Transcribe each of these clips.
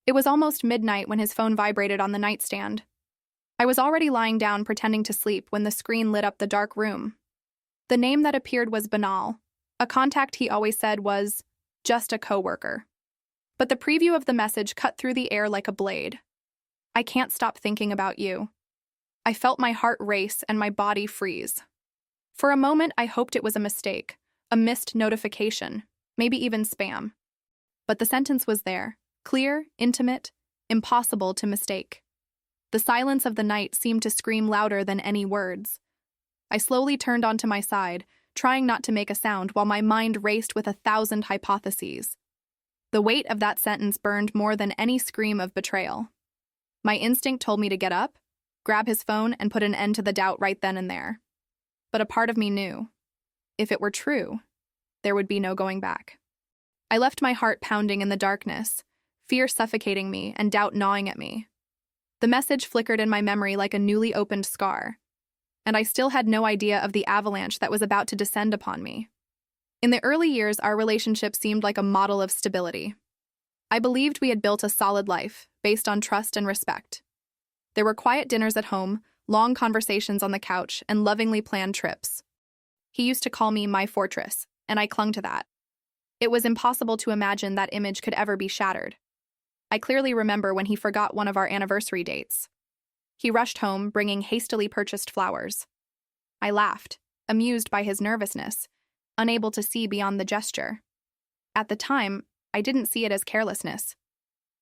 It was almost midnight when his phone vibrated on the nightstand. I was already lying down pretending to sleep when the screen lit up the dark room. The name that appeared was banal. A contact he always said was just a coworker. But the preview of the message cut through the air like a blade. I can't stop thinking about you. I felt my heart race and my body freeze. For a moment, I hoped it was a mistake, a missed notification, maybe even spam. But the sentence was there, clear, intimate, impossible to mistake. The silence of the night seemed to scream louder than any words. I slowly turned onto my side, trying not to make a sound while my mind raced with 1,000 hypotheses. The weight of that sentence burned more than any scream of betrayal. My instinct told me to get up, grab his phone, and put an end to the doubt right then and there. But a part of me knew, if it were true, there would be no going back. I left my heart pounding in the darkness, fear suffocating me and doubt gnawing at me. The message flickered in my memory like a newly opened scar, and I still had no idea of the avalanche that was about to descend upon me. In the early years, our relationship seemed like a model of stability. I believed we had built a solid life, based on trust and respect. There were quiet dinners at home, long conversations on the couch, and lovingly planned trips. He used to call me my fortress, and I clung to that. It was impossible to imagine that image could ever be shattered. I clearly remember when he forgot one of our anniversary dates. He rushed home, bringing hastily purchased flowers. I laughed, amused by his nervousness, unable to see beyond the gesture. At the time, I didn't see it as carelessness.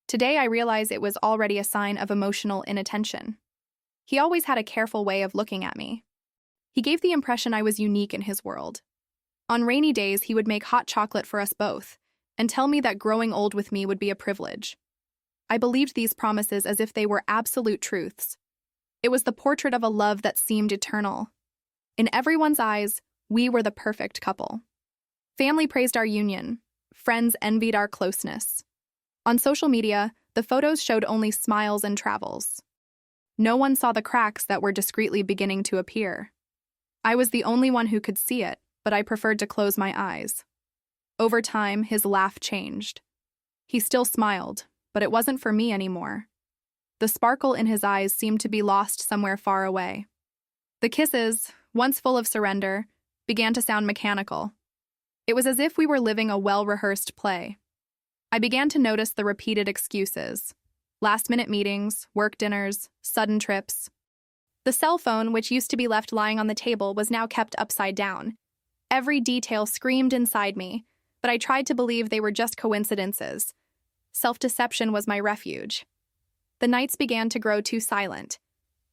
Today, I realize it was already a sign of emotional inattention. He always had a careful way of looking at me. He gave the impression I was unique in his world. On rainy days, he would make hot chocolate for us both and tell me that growing old with me would be a privilege. I believed these promises as if they were absolute truths. It was the portrait of a love that seemed eternal. In everyone's eyes, we were the perfect couple. Family praised our union. Friends envied our closeness. On social media, the photos showed only smiles and travels. No one saw the cracks that were discreetly beginning to appear. I was the only one who could see it, but I preferred to close my eyes. Over time, his laugh changed. He still smiled, but it wasn't for me anymore. The sparkle in his eyes seemed to be lost somewhere far away. The kisses, once full of surrender, began to sound mechanical. It was as if we were living a well-rehearsed play. I began to notice the repeated excuses. Last-minute meetings, work dinners, sudden trips. The cell phone, which used to be left lying on the table, was now kept upside down. Every detail screamed inside me, but I tried to believe they were just coincidences. Self-deception was my refuge. The nights began to grow too silent.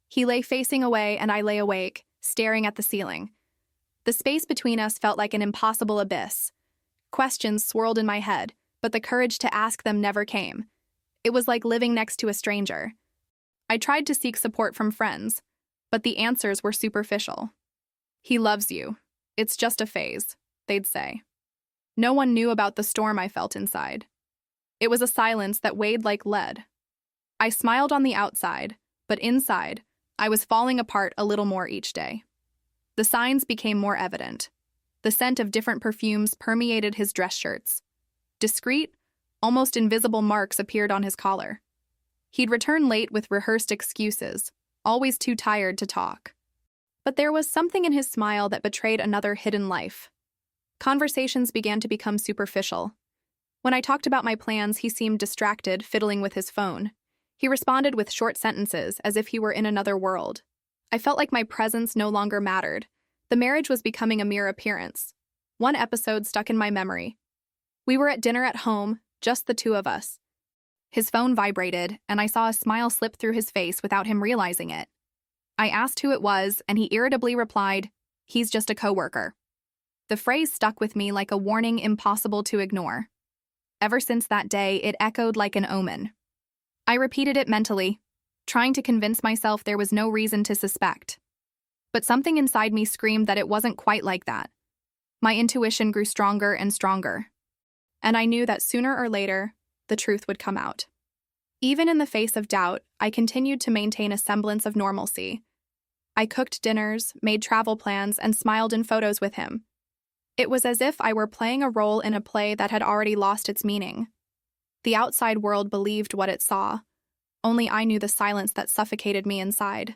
He lay facing away and I lay awake, staring at the ceiling. The space between us felt like an impossible abyss. Questions swirled in my head, but the courage to ask them never came. It was like living next to a stranger. I tried to seek support from friends, but the answers were superficial. He loves you. It's just a phase, they'd say. No one knew about the storm I felt inside. It was a silence that weighed like lead. I smiled on the outside, but inside, I was falling apart a little more each day. The signs became more evident. The scent of different perfumes permeated his dress shirts. Discreet, almost invisible marks appeared on his collar. He'd return late with rehearsed excuses, always too tired to talk. But there was something in his smile that betrayed another hidden life. Conversations began to become superficial. When I talked about my plans, he seemed distracted, fiddling with his phone. He responded with short sentences, as if he were in another world. I felt like my presence no longer mattered. The marriage was becoming a mere appearance. One episode stuck in my memory. We were at dinner at home, just the two of us. His phone vibrated, and I saw a smile slip through his face without him realizing it. I asked who it was, and he irritably replied, "He's just a coworker." The phrase stuck with me like a warning impossible to ignore. Ever since that day, it echoed like an omen. I repeated it mentally, trying to convince myself there was no reason to suspect. But something inside me screamed that it wasn't quite like that. My intuition grew stronger and stronger. And I knew that sooner or later, the truth would come out. Even in the face of doubt, I continued to maintain a semblance of normalcy. I cooked dinners, made travel plans, and smiled in photos with him. It was as if I were playing a role in a play that had already lost its meaning. The outside world believed what it saw. Only I knew the silence that suffocated me inside.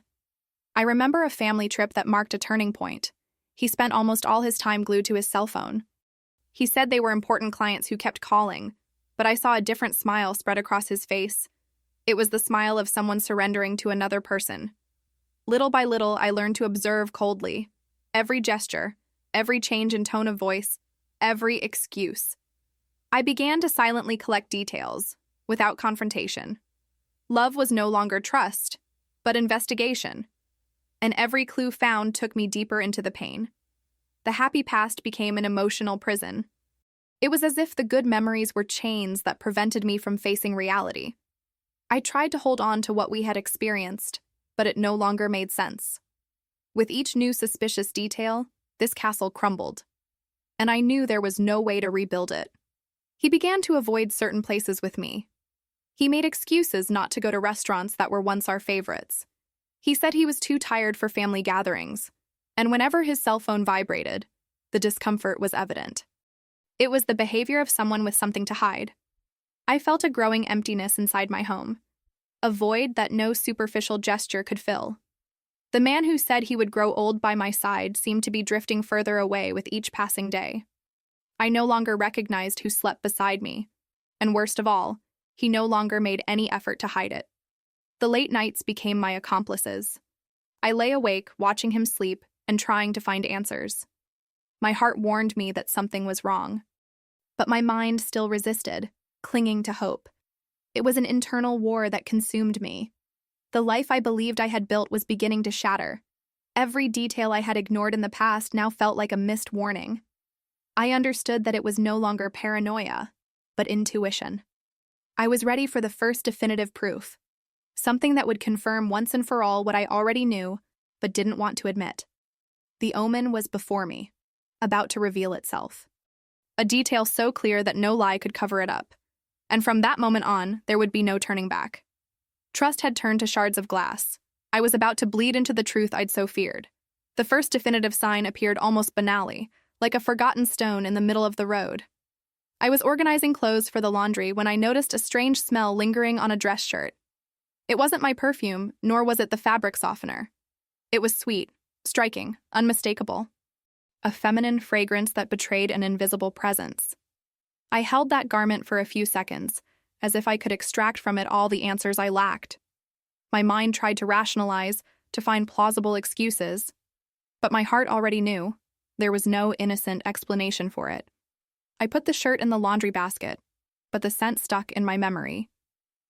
I remember a family trip that marked a turning point. He spent almost all his time glued to his cell phone. He said they were important clients who kept calling, but I saw a different smile spread across his face. It was the smile of someone surrendering to another person. Little by little, I learned to observe coldly. Every gesture, every change in tone of voice, every excuse. I began to silently collect details, without confrontation. Love was no longer trust, but investigation. And every clue found took me deeper into the pain. The happy past became an emotional prison. It was as if the good memories were chains that prevented me from facing reality. I tried to hold on to what we had experienced, but it no longer made sense. With each new suspicious detail, this castle crumbled, and I knew there was no way to rebuild it. He began to avoid certain places with me. He made excuses not to go to restaurants that were once our favorites. He said he was too tired for family gatherings, and whenever his cell phone vibrated, the discomfort was evident. It was the behavior of someone with something to hide. I felt a growing emptiness inside my home, a void that no superficial gesture could fill. The man who said he would grow old by my side seemed to be drifting further away with each passing day. I no longer recognized who slept beside me, and worst of all, he no longer made any effort to hide it. The late nights became my accomplices. I lay awake, watching him sleep and trying to find answers. My heart warned me that something was wrong, but my mind still resisted, clinging to hope. It was an internal war that consumed me. The life I believed I had built was beginning to shatter. Every detail I had ignored in the past now felt like a missed warning. I understood that it was no longer paranoia, but intuition. I was ready for the first definitive proof, something that would confirm once and for all what I already knew, but didn't want to admit. The omen was before me, about to reveal itself. A detail so clear that no lie could cover it up. And from that moment on, there would be no turning back. Trust had turned to shards of glass. I was about to bleed into the truth I'd so feared. The first definitive sign appeared almost banally, like a forgotten stone in the middle of the road. I was organizing clothes for the laundry when I noticed a strange smell lingering on a dress shirt. It wasn't my perfume, nor was it the fabric softener. It was sweet, striking, unmistakable. A feminine fragrance that betrayed an invisible presence. I held that garment for a few seconds, as if I could extract from it all the answers I lacked. My mind tried to rationalize, to find plausible excuses, but my heart already knew. There was no innocent explanation for it. I put the shirt in the laundry basket, but the scent stuck in my memory.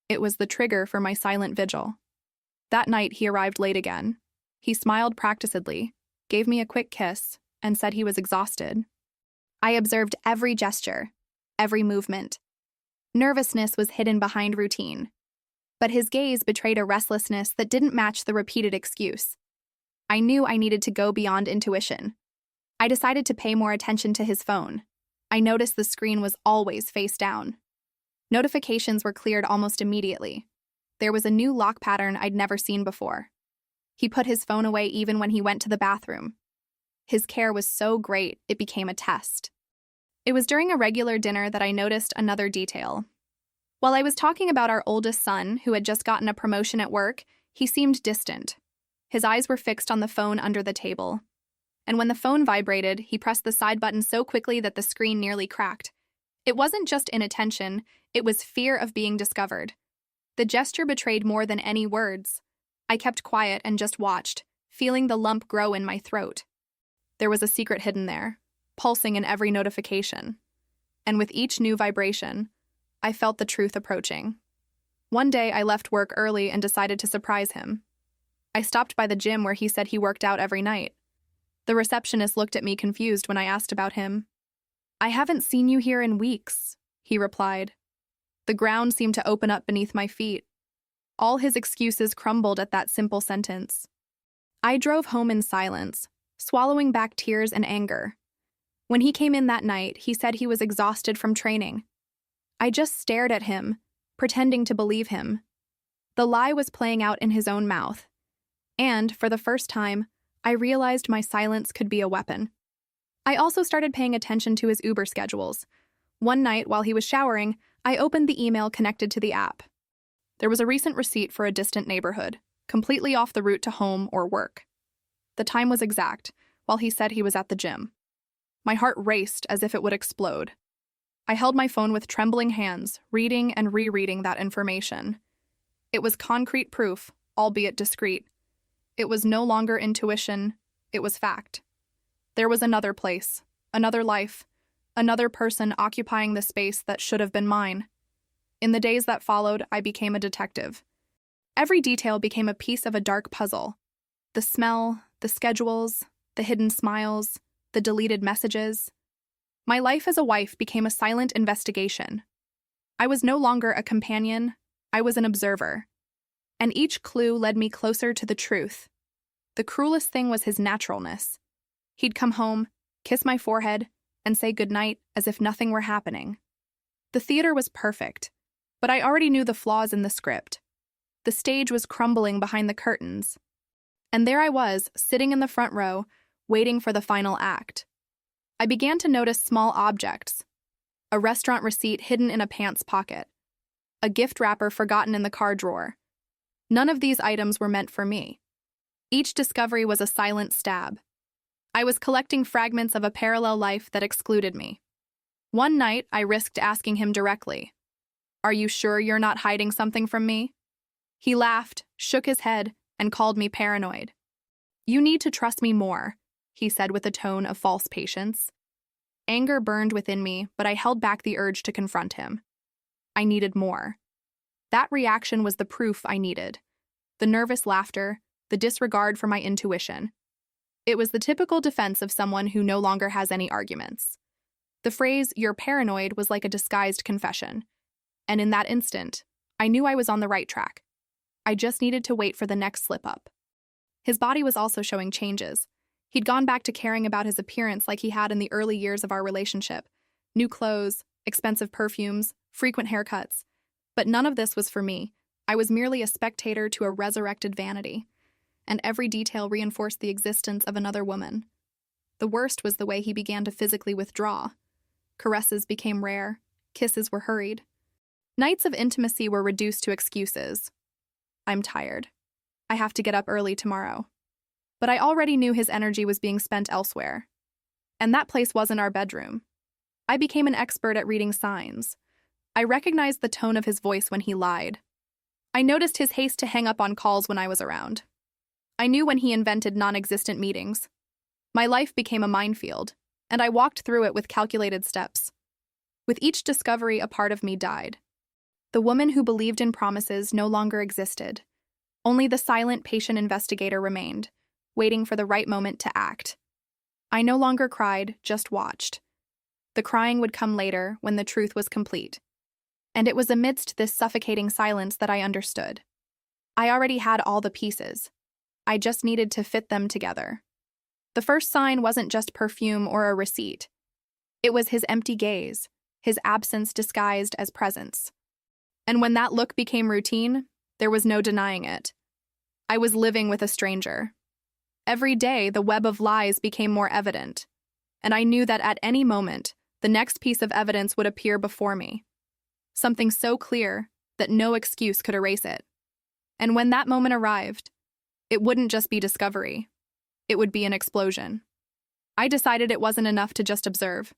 It was the trigger for my silent vigil. That night he arrived late again. He smiled practicedly, gave me a quick kiss, and said he was exhausted. I observed every gesture, every movement. Nervousness was hidden behind routine, but his gaze betrayed a restlessness that didn't match the repeated excuse. I knew I needed to go beyond intuition. I decided to pay more attention to his phone. I noticed the screen was always face down. Notifications were cleared almost immediately. There was a new lock pattern I'd never seen before. He put his phone away even when he went to the bathroom. His care was so great, it became a test. It was during a regular dinner that I noticed another detail. While I was talking about our oldest son, who had just gotten a promotion at work, he seemed distant. His eyes were fixed on the phone under the table. And when the phone vibrated, he pressed the side button so quickly that the screen nearly cracked. It wasn't just inattention, it was fear of being discovered. The gesture betrayed more than any words. I kept quiet and just watched, feeling the lump grow in my throat. There was a secret hidden there, pulsing in every notification. And with each new vibration, I felt the truth approaching. One day, I left work early and decided to surprise him. I stopped by the gym where he said he worked out every night. The receptionist looked at me confused when I asked about him. "I haven't seen you here in weeks," he replied. The ground seemed to open up beneath my feet. All his excuses crumbled at that simple sentence. I drove home in silence, swallowing back tears and anger. When he came in that night, he said he was exhausted from training. I just stared at him, pretending to believe him. The lie was playing out in his own mouth. And, for the first time, I realized my silence could be a weapon. I also started paying attention to his Uber schedules. One night, while he was showering, I opened the email connected to the app. There was a recent receipt for a distant neighborhood, completely off the route to home or work. The time was exact, while he said he was at the gym. My heart raced as if it would explode. I held my phone with trembling hands, reading and rereading that information. It was concrete proof, albeit discreet. It was no longer intuition, it was fact. There was another place, another life, another person occupying the space that should have been mine. In the days that followed, I became a detective. Every detail became a piece of a dark puzzle. The smell, the schedules, the hidden smiles, the deleted messages. My life as a wife became a silent investigation. I was no longer a companion, I was an observer. And each clue led me closer to the truth. The cruelest thing was his naturalness. He'd come home, kiss my forehead, and say goodnight as if nothing were happening. The theater was perfect, but I already knew the flaws in the script. The stage was crumbling behind the curtains. And there I was, sitting in the front row, waiting for the final act. I began to notice small objects. A restaurant receipt hidden in a pants pocket. A gift wrapper forgotten in the car drawer. None of these items were meant for me. Each discovery was a silent stab. I was collecting fragments of a parallel life that excluded me. One night, I risked asking him directly, "Are you sure you're not hiding something from me?" He laughed, shook his head, and called me paranoid. "You need to trust me more," he said with a tone of false patience. Anger burned within me, but I held back the urge to confront him. I needed more. That reaction was the proof I needed. The nervous laughter, the disregard for my intuition. It was the typical defense of someone who no longer has any arguments. The phrase, "you're paranoid," was like a disguised confession. And in that instant, I knew I was on the right track. I just needed to wait for the next slip-up. His body was also showing changes. He'd gone back to caring about his appearance like he had in the early years of our relationship. New clothes, expensive perfumes, frequent haircuts. But none of this was for me. I was merely a spectator to a resurrected vanity. And every detail reinforced the existence of another woman. The worst was the way he began to physically withdraw. Caresses became rare. Kisses were hurried. Nights of intimacy were reduced to excuses. "I'm tired. I have to get up early tomorrow." But I already knew his energy was being spent elsewhere. And that place wasn't our bedroom. I became an expert at reading signs. I recognized the tone of his voice when he lied. I noticed his haste to hang up on calls when I was around. I knew when he invented non-existent meetings. My life became a minefield, and I walked through it with calculated steps. With each discovery, a part of me died. The woman who believed in promises no longer existed. Only the silent, patient investigator remained, waiting for the right moment to act. I no longer cried, just watched. The crying would come later, when the truth was complete. And it was amidst this suffocating silence that I understood. I already had all the pieces. I just needed to fit them together. The first sign wasn't just perfume or a receipt. It was his empty gaze, his absence disguised as presence. And when that look became routine, there was no denying it. I was living with a stranger. Every day, the web of lies became more evident, and I knew that at any moment, the next piece of evidence would appear before me. Something so clear that no excuse could erase it. And when that moment arrived, it wouldn't just be discovery. It would be an explosion. I decided it wasn't enough to just observe.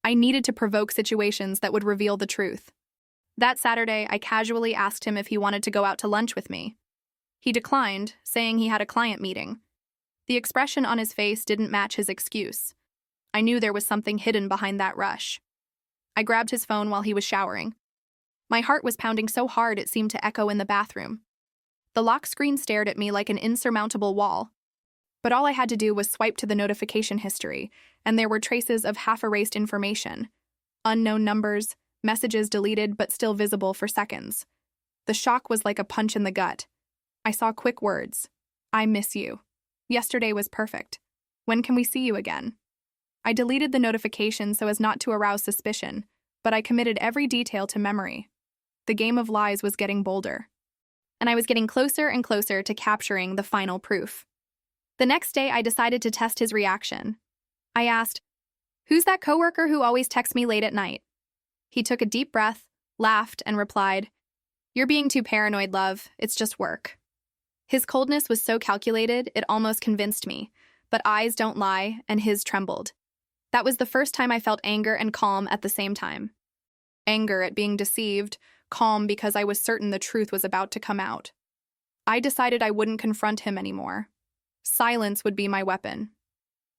I needed to provoke situations that would reveal the truth. That Saturday, I casually asked him if he wanted to go out to lunch with me. He declined, saying he had a client meeting. The expression on his face didn't match his excuse. I knew there was something hidden behind that rush. I grabbed his phone while he was showering. My heart was pounding so hard it seemed to echo in the bathroom. The lock screen stared at me like an insurmountable wall. But all I had to do was swipe to the notification history, and there were traces of half-erased information. Unknown numbers, messages deleted but still visible for seconds. The shock was like a punch in the gut. I saw quick words. "I miss you. Yesterday was perfect. When can we see you again?" I deleted the notification so as not to arouse suspicion, but I committed every detail to memory. The game of lies was getting bolder. And I was getting closer and closer to capturing the final proof. The next day, I decided to test his reaction. I asked, "Who's that coworker who always texts me late at night?" He took a deep breath, laughed, and replied, "You're being too paranoid, love. It's just work." His coldness was so calculated, it almost convinced me, but eyes don't lie, and his trembled. That was the first time I felt anger and calm at the same time. Anger at being deceived, calm because I was certain the truth was about to come out. I decided I wouldn't confront him anymore. Silence would be my weapon.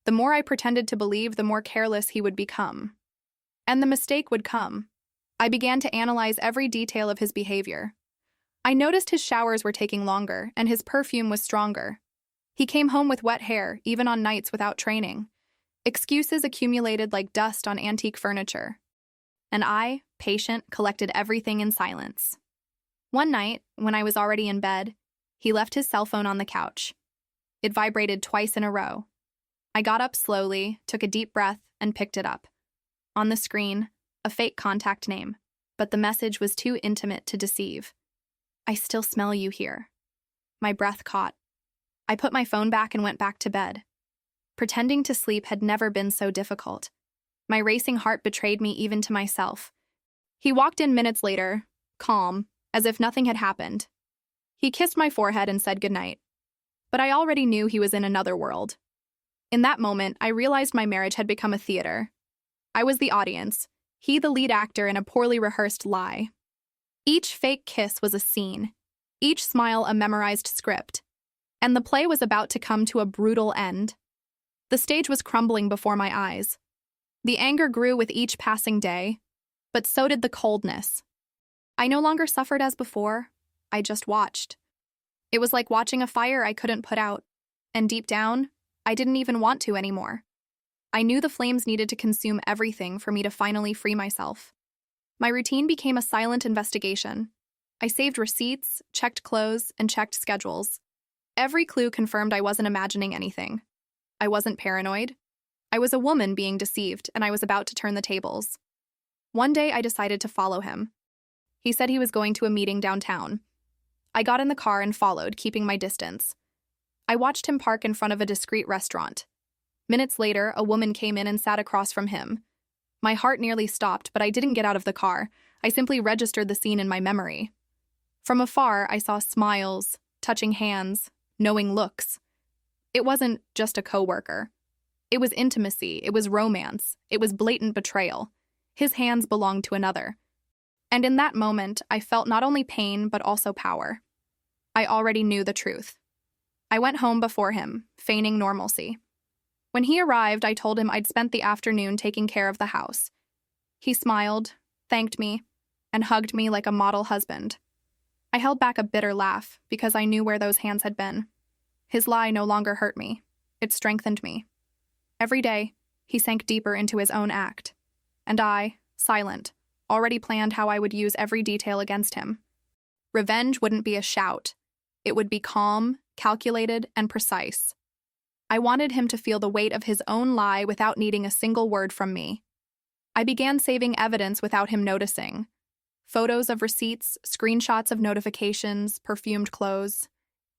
The more I pretended to believe, the more careless he would become. And the mistake would come. I began to analyze every detail of his behavior. I noticed his showers were taking longer, and his perfume was stronger. He came home with wet hair, even on nights without training. Excuses accumulated like dust on antique furniture. And I, patient, collected everything in silence. One night, when I was already in bed, he left his cell phone on the couch. It vibrated twice in a row. I got up slowly, took a deep breath, and picked it up. On the screen, a fake contact name, but the message was too intimate to deceive. "I still smell you here." My breath caught. I put my phone back and went back to bed. Pretending to sleep had never been so difficult. My racing heart betrayed me even to myself. He walked in minutes later, calm, as if nothing had happened. He kissed my forehead and said goodnight. But I already knew he was in another world. In that moment, I realized my marriage had become a theater. I was the audience, he the lead actor in a poorly rehearsed lie. Each fake kiss was a scene, each smile a memorized script, and the play was about to come to a brutal end. The stage was crumbling before my eyes. The anger grew with each passing day, but so did the coldness. I no longer suffered as before, I just watched. It was like watching a fire I couldn't put out, and deep down, I didn't even want to anymore. I knew the flames needed to consume everything for me to finally free myself. My routine became a silent investigation. I saved receipts, checked clothes, and checked schedules. Every clue confirmed I wasn't imagining anything. I wasn't paranoid. I was a woman being deceived, and I was about to turn the tables. One day, I decided to follow him. He said he was going to a meeting downtown. I got in the car and followed, keeping my distance. I watched him park in front of a discreet restaurant. Minutes later, a woman came in and sat across from him. My heart nearly stopped, but I didn't get out of the car. I simply registered the scene in my memory. From afar, I saw smiles, touching hands, knowing looks. It wasn't just a coworker. It was intimacy, it was romance, it was blatant betrayal. His hands belonged to another. And in that moment, I felt not only pain, but also power. I already knew the truth. I went home before him, feigning normalcy. When he arrived, I told him I'd spent the afternoon taking care of the house. He smiled, thanked me, and hugged me like a model husband. I held back a bitter laugh because I knew where those hands had been. His lie no longer hurt me. It strengthened me. Every day, he sank deeper into his own act. And I, silent, already planned how I would use every detail against him. Revenge wouldn't be a shout. It would be calm, calculated, and precise. I wanted him to feel the weight of his own lie without needing a single word from me. I began saving evidence without him noticing. Photos of receipts, screenshots of notifications, perfumed clothes.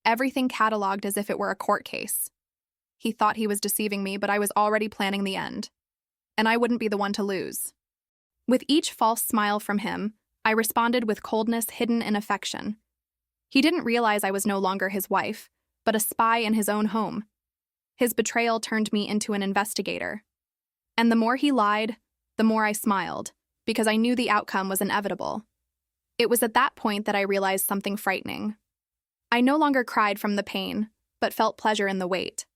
Everything cataloged as if it were a court case. He thought he was deceiving me, but I was already planning the end. And I wouldn't be the one to lose. With each false smile from him, I responded with coldness hidden in affection. He didn't realize I was no longer his wife, but a spy in his own home. His betrayal turned me into an investigator. And the more he lied, the more I smiled, because I knew the outcome was inevitable. It was at that point that I realized something frightening. I no longer cried from the pain, but felt pleasure in the weight.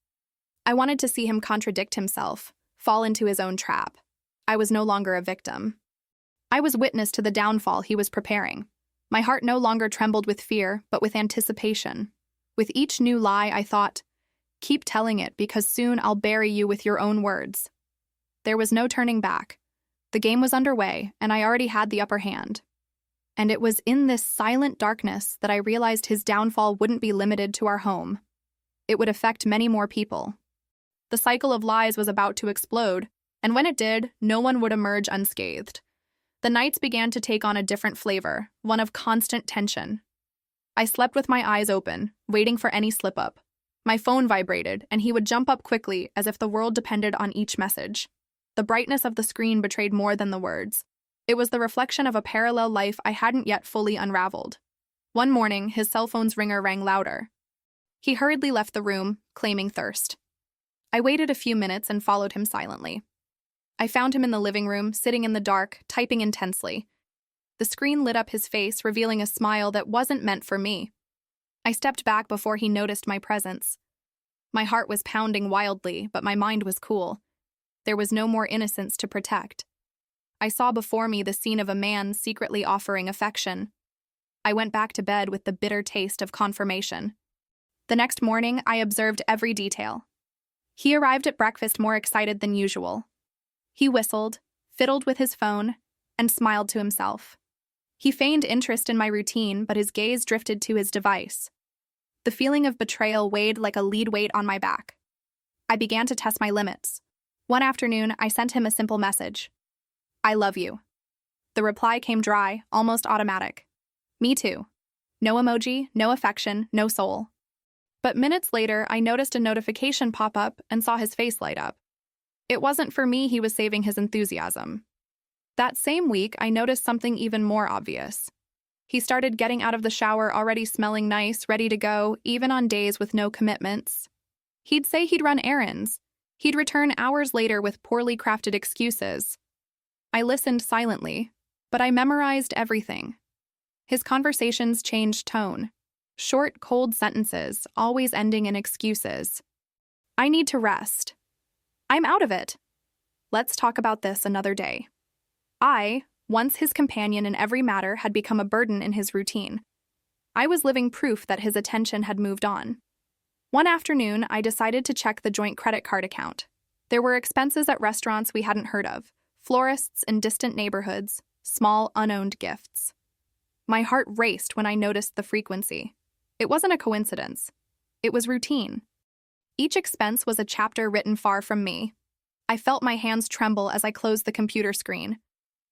I wanted to see him contradict himself, fall into his own trap. I was no longer a victim. I was witness to the downfall he was preparing. My heart no longer trembled with fear, but with anticipation. With each new lie, I thought, keep telling it because soon I'll bury you with your own words. There was no turning back. The game was underway, and I already had the upper hand. And it was in this silent darkness that I realized his downfall wouldn't be limited to our home. It would affect many more people. The cycle of lies was about to explode, and when it did, no one would emerge unscathed. The nights began to take on a different flavor, one of constant tension. I slept with my eyes open, waiting for any slip-up. My phone vibrated, and he would jump up quickly as if the world depended on each message. The brightness of the screen betrayed more than the words. It was the reflection of a parallel life I hadn't yet fully unraveled. One morning, his cell phone's ringer rang louder. He hurriedly left the room, claiming thirst. I waited a few minutes and followed him silently. I found him in the living room, sitting in the dark, typing intensely. The screen lit up his face, revealing a smile that wasn't meant for me. I stepped back before he noticed my presence. My heart was pounding wildly, but my mind was cool. There was no more innocence to protect. I saw before me the scene of a man secretly offering affection. I went back to bed with the bitter taste of confirmation. The next morning, I observed every detail. He arrived at breakfast more excited than usual. He whistled, fiddled with his phone, and smiled to himself. He feigned interest in my routine, but his gaze drifted to his device. The feeling of betrayal weighed like a lead weight on my back. I began to test my limits. One afternoon, I sent him a simple message. "I love you." The reply came dry, almost automatic. "Me too." No emoji, no affection, no soul. But minutes later, I noticed a notification pop up and saw his face light up. It wasn't for me he was saving his enthusiasm. That same week, I noticed something even more obvious. He started getting out of the shower already smelling nice, ready to go, even on days with no commitments. He'd say he'd run errands. He'd return hours later with poorly crafted excuses. I listened silently, but I memorized everything. His conversations changed tone. Short, cold sentences, always ending in excuses. "I need to rest." "I'm out of it." "Let's talk about this another day." I, once his companion in every matter, had become a burden in his routine. I was living proof that his attention had moved on. One afternoon, I decided to check the joint credit card account. There were expenses at restaurants we hadn't heard of, florists in distant neighborhoods, small, unowned gifts. My heart raced when I noticed the frequency. It wasn't a coincidence. It was routine. Each expense was a chapter written far from me. I felt my hands tremble as I closed the computer screen.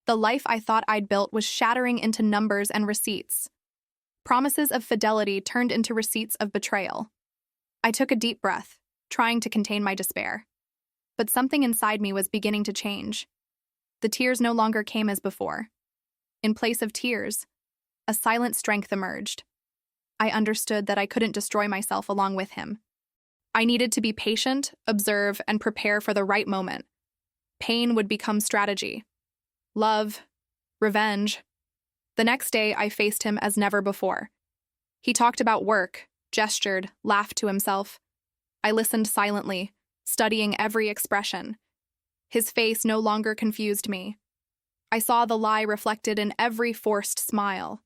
The life I thought I'd built was shattering into numbers and receipts. Promises of fidelity turned into receipts of betrayal. I took a deep breath, trying to contain my despair. But something inside me was beginning to change. The tears no longer came as before. In place of tears, a silent strength emerged. I understood that I couldn't destroy myself along with him. I needed to be patient, observe, and prepare for the right moment. Pain would become strategy. Love, revenge. The next day, I faced him as never before. He talked about work, gestured, laughed to himself. I listened silently, studying every expression. His face no longer confused me. I saw the lie reflected in every forced smile.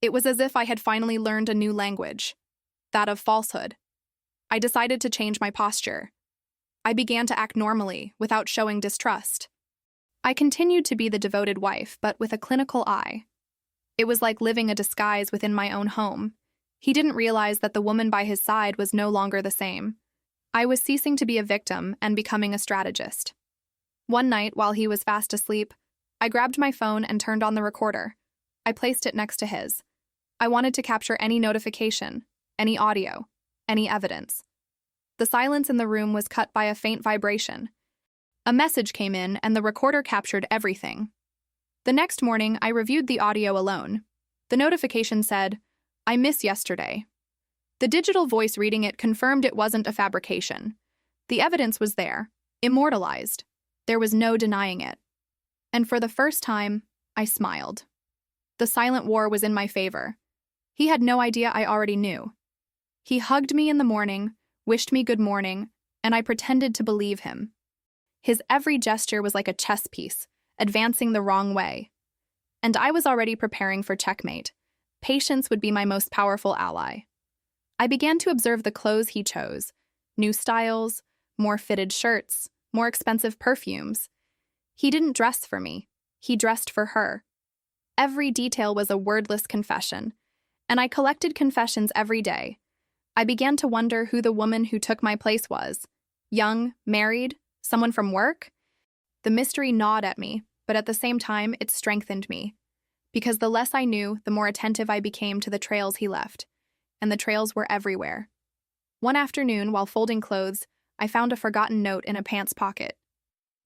It was as if I had finally learned a new language, that of falsehood. I decided to change my posture. I began to act normally, without showing distrust. I continued to be the devoted wife, but with a clinical eye. It was like living a disguise within my own home. He didn't realize that the woman by his side was no longer the same. I was ceasing to be a victim and becoming a strategist. One night, while he was fast asleep, I grabbed my phone and turned on the recorder. I placed it next to his. I wanted to capture any notification, any audio, any evidence. The silence in the room was cut by a faint vibration. A message came in, and the recorder captured everything. The next morning, I reviewed the audio alone. The notification said, "I miss yesterday." The digital voice reading it confirmed it wasn't a fabrication. The evidence was there, immortalized. There was no denying it. And for the first time, I smiled. The silent war was in my favor. He had no idea I already knew. He hugged me in the morning, wished me good morning, and I pretended to believe him. His every gesture was like a chess piece, advancing the wrong way. And I was already preparing for checkmate. Patience would be my most powerful ally. I began to observe the clothes he chose. New styles, more fitted shirts, more expensive perfumes. He didn't dress for me. He dressed for her. Every detail was a wordless confession. And I collected confessions every day. I began to wonder who the woman who took my place was. Young, married, someone from work? The mystery gnawed at me, but at the same time, it strengthened me. Because the less I knew, the more attentive I became to the trails he left. And the trails were everywhere. One afternoon, while folding clothes, I found a forgotten note in a pants pocket.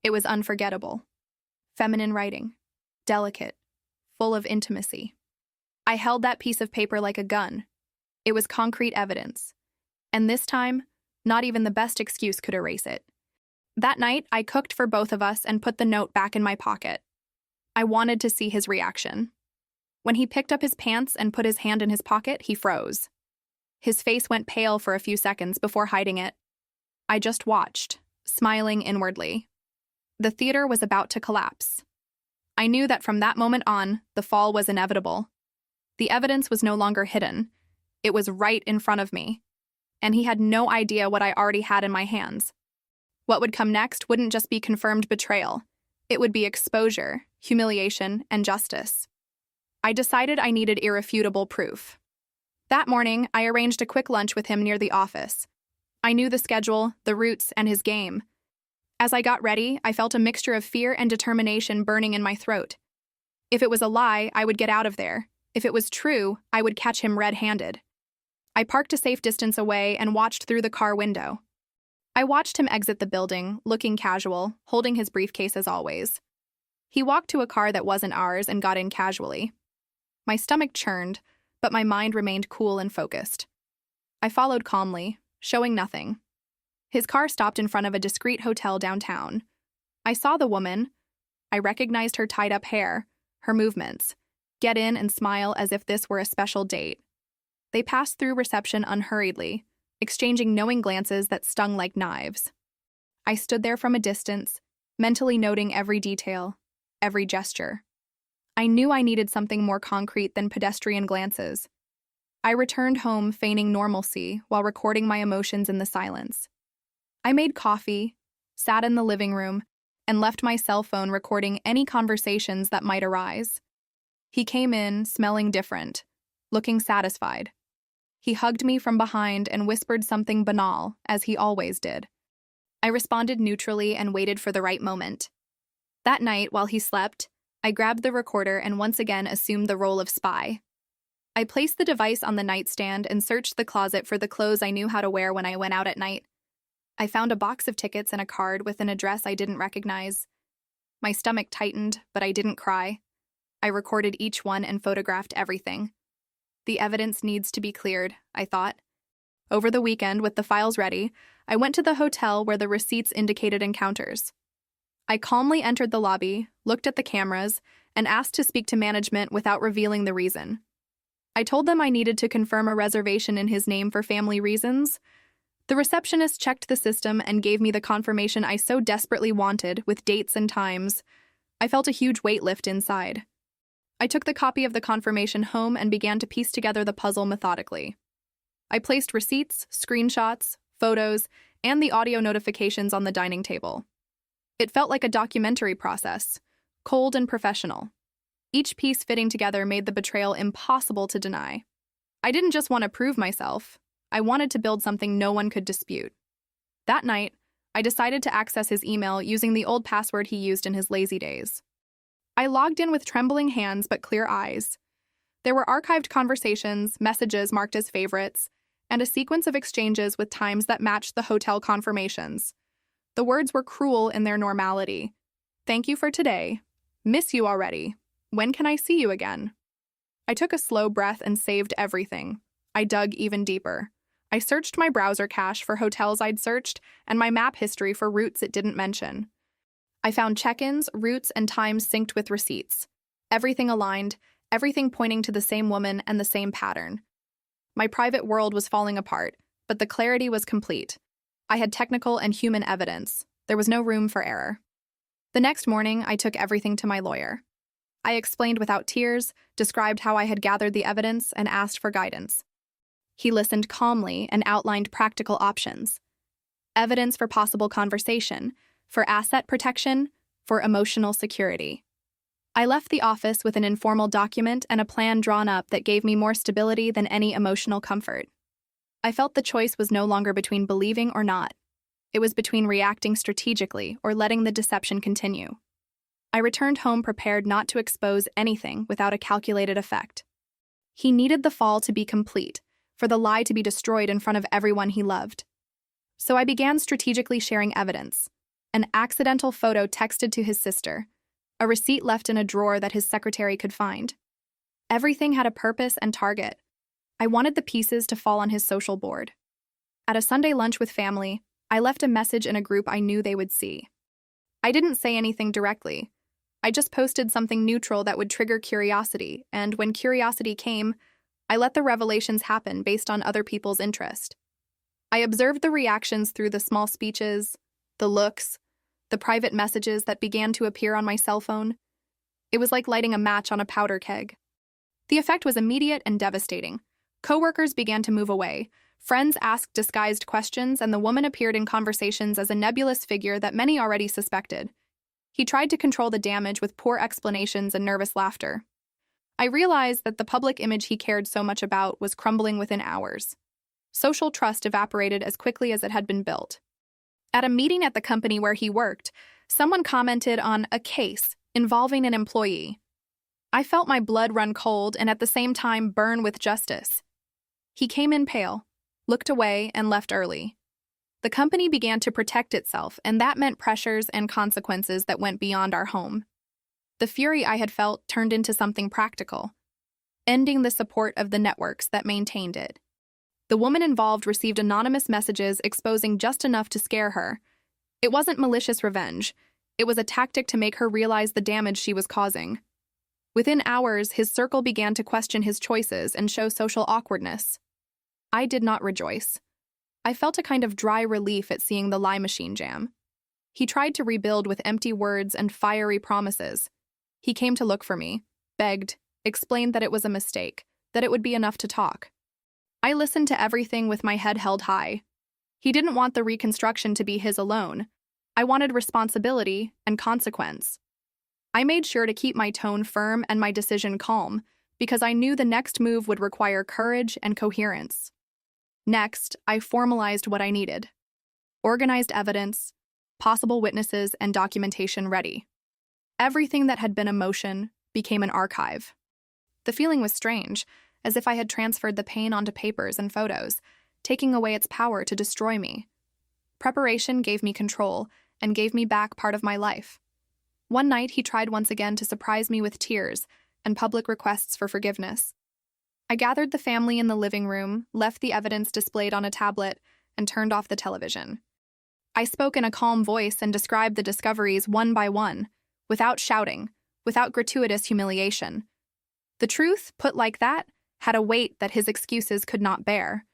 It was unforgettable. Feminine writing. delicate, full of intimacy. I held that piece of paper like a gun. It was concrete evidence. And this time, not even the best excuse could erase it. That night, I cooked for both of us and put the note back in my pocket. I wanted to see his reaction. When he picked up his pants and put his hand in his pocket, he froze. His face went pale for a few seconds before hiding it. I just watched, smiling inwardly. The theater was about to collapse. I knew that from that moment on, the fall was inevitable. The evidence was no longer hidden. It was right in front of me. And he had no idea what I already had in my hands. What would come next wouldn't just be confirmed betrayal. It would be exposure, humiliation, and justice. I decided I needed irrefutable proof. That morning, I arranged a quick lunch with him near the office. I knew the schedule, the routes, and his game. As I got ready, I felt a mixture of fear and determination burning in my throat. If it was a lie, I would get out of there. If it was true, I would catch him red-handed. I parked a safe distance away and watched through the car window. I watched him exit the building, looking casual, holding his briefcase as always. He walked to a car that wasn't ours and got in casually. My stomach churned, but my mind remained cool and focused. I followed calmly, showing nothing. His car stopped in front of a discreet hotel downtown. I saw the woman. I recognized her tied-up hair, her movements, get in and smile as if this were a special date. They passed through reception unhurriedly, exchanging knowing glances that stung like knives. I stood there from a distance, mentally noting every detail, every gesture. I knew I needed something more concrete than pedestrian glances. I returned home feigning normalcy while recording my emotions in the silence. I made coffee, sat in the living room, and left my cell phone recording any conversations that might arise. He came in, smelling different, looking satisfied. He hugged me from behind and whispered something banal, as he always did. I responded neutrally and waited for the right moment. That night, while he slept, I grabbed the recorder and once again assumed the role of spy. I placed the device on the nightstand and searched the closet for the clothes I knew how to wear when I went out at night. I found a box of tickets and a card with an address I didn't recognize. My stomach tightened, but I didn't cry. I recorded each one and photographed everything. The evidence needs to be cleared, I thought. Over the weekend, with the files ready, I went to the hotel where the receipts indicated encounters. I calmly entered the lobby, looked at the cameras, and asked to speak to management without revealing the reason. I told them I needed to confirm a reservation in his name for family reasons. The receptionist checked the system and gave me the confirmation I so desperately wanted, with dates and times. I felt a huge weight lift inside. I took the copy of the confirmation home and began to piece together the puzzle methodically. I placed receipts, screenshots, photos, and the audio notifications on the dining table. It felt like a documentary process, cold and professional. Each piece fitting together made the betrayal impossible to deny. I didn't just want to prove myself. I wanted to build something no one could dispute. That night, I decided to access his email using the old password he used in his lazy days. I logged in with trembling hands but clear eyes. There were archived conversations, messages marked as favorites, and a sequence of exchanges with times that matched the hotel confirmations. The words were cruel in their normality. Thank you for today. Miss you already. When can I see you again? I took a slow breath and saved everything. I dug even deeper. I searched my browser cache for hotels I'd searched and my map history for routes it didn't mention. I found check-ins, routes, and times synced with receipts. Everything aligned, everything pointing to the same woman and the same pattern. My private world was falling apart, but the clarity was complete. I had technical and human evidence. There was no room for error. The next morning, I took everything to my lawyer. I explained without tears, described how I had gathered the evidence, and asked for guidance. He listened calmly and outlined practical options. Evidence for possible conversation, for asset protection, for emotional security. I left the office with an informal document and a plan drawn up that gave me more stability than any emotional comfort. I felt the choice was no longer between believing or not. It was between reacting strategically or letting the deception continue. I returned home prepared not to expose anything without a calculated effect. He needed the fall to be complete, for the lie to be destroyed in front of everyone he loved. So I began strategically sharing evidence. An accidental photo texted to his sister, a receipt left in a drawer that his secretary could find. Everything had a purpose and target. I wanted the pieces to fall on his social board. At a Sunday lunch with family, I left a message in a group I knew they would see. I didn't say anything directly. I just posted something neutral that would trigger curiosity, and when curiosity came, I let the revelations happen based on other people's interest. I observed the reactions through the small speeches, the looks, the private messages that began to appear on my cell phone. It was like lighting a match on a powder keg. The effect was immediate and devastating. Coworkers began to move away. Friends asked disguised questions, and the woman appeared in conversations as a nebulous figure that many already suspected. He tried to control the damage with poor explanations and nervous laughter. I realized that the public image he cared so much about was crumbling within hours. Social trust evaporated as quickly as it had been built. At a meeting at the company where he worked, someone commented on a case involving an employee. I felt my blood run cold and at the same time burn with justice. He came in pale, looked away, and left early. The company began to protect itself, and that meant pressures and consequences that went beyond our home. The fury I had felt turned into something practical, ending the support of the networks that maintained it. The woman involved received anonymous messages exposing just enough to scare her. It wasn't malicious revenge. It was a tactic to make her realize the damage she was causing. Within hours, his circle began to question his choices and show social awkwardness. I did not rejoice. I felt a kind of dry relief at seeing the lie machine jam. He tried to rebuild with empty words and fiery promises. He came to look for me, begged, explained that it was a mistake, that it would be enough to talk. I listened to everything with my head held high. He didn't want the reconstruction to be his alone. I wanted responsibility and consequence. I made sure to keep my tone firm and my decision calm, because I knew the next move would require courage and coherence. Next, I formalized what I needed. Organized evidence, possible witnesses, and documentation ready. Everything that had been emotion became an archive. The feeling was strange, as if I had transferred the pain onto papers and photos, taking away its power to destroy me. Preparation gave me control and gave me back part of my life. One night, he tried once again to surprise me with tears and public requests for forgiveness. I gathered the family in the living room, left the evidence displayed on a tablet, and turned off the television. I spoke in a calm voice and described the discoveries one by one, without shouting, without gratuitous humiliation. The truth, put like that, had a weight that his excuses could not bear.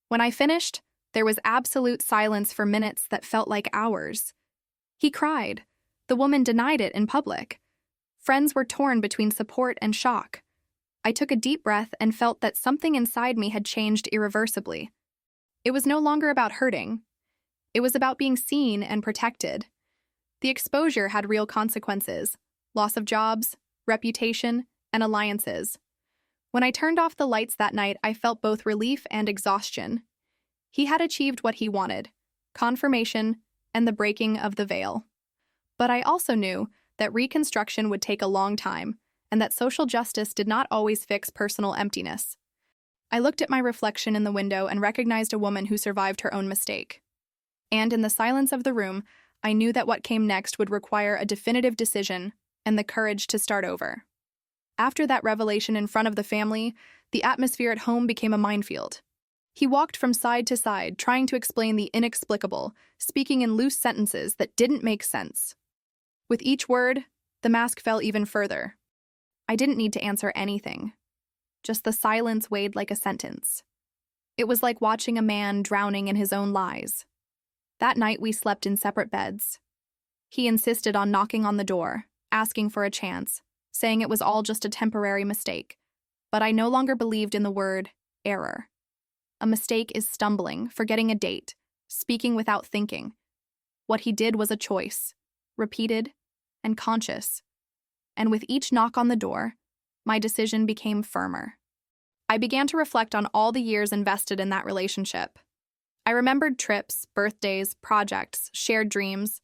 When I finished, there was absolute silence for minutes that felt like hours. He cried. The woman denied it in public. Friends were torn between support and shock. I took a deep breath and felt that something inside me had changed irreversibly. It was no longer about hurting. It was about being seen and protected. The exposure had real consequences: loss of jobs, reputation, and alliances. When I turned off the lights that night, I felt both relief and exhaustion. He had achieved what he wanted: confirmation and the breaking of the veil. But I also knew that reconstruction would take a long time, and that social justice did not always fix personal emptiness. I looked at my reflection in the window and recognized a woman who survived her own mistake. And in the silence of the room, I knew that what came next would require a definitive decision and the courage to start over. After that revelation in front of the family, the atmosphere at home became a minefield. He walked from side to side, trying to explain the inexplicable, speaking in loose sentences that didn't make sense. With each word, the mask fell even further. I didn't need to answer anything. Just the silence weighed like a sentence. It was like watching a man drowning in his own lies. That night we slept in separate beds. He insisted on knocking on the door, asking for a chance, saying it was all just a temporary mistake. But I no longer believed in the word error. A mistake is stumbling, forgetting a date, speaking without thinking. What he did was a choice, repeated and conscious. And with each knock on the door, my decision became firmer. I began to reflect on all the years invested in that relationship. I remembered trips, birthdays, projects, shared dreams,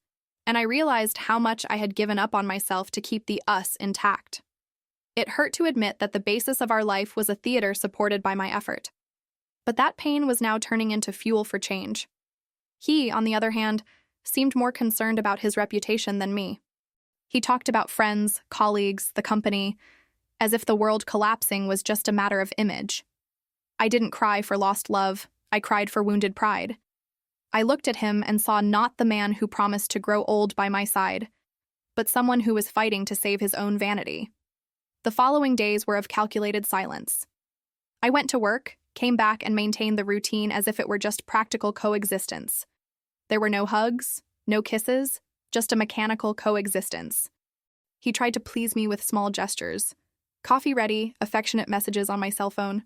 and I realized how much I had given up on myself to keep the us intact. It hurt to admit that the basis of our life was a theater supported by my effort. But that pain was now turning into fuel for change. He, on the other hand, seemed more concerned about his reputation than me. He talked about friends, colleagues, the company, as if the world collapsing was just a matter of image. I didn't cry for lost love, I cried for wounded pride. I looked at him and saw not the man who promised to grow old by my side, but someone who was fighting to save his own vanity. The following days were of calculated silence. I went to work, came back, and maintained the routine as if it were just practical coexistence. There were no hugs, no kisses, just a mechanical coexistence. He tried to please me with small gestures. Coffee ready, affectionate messages on my cell phone.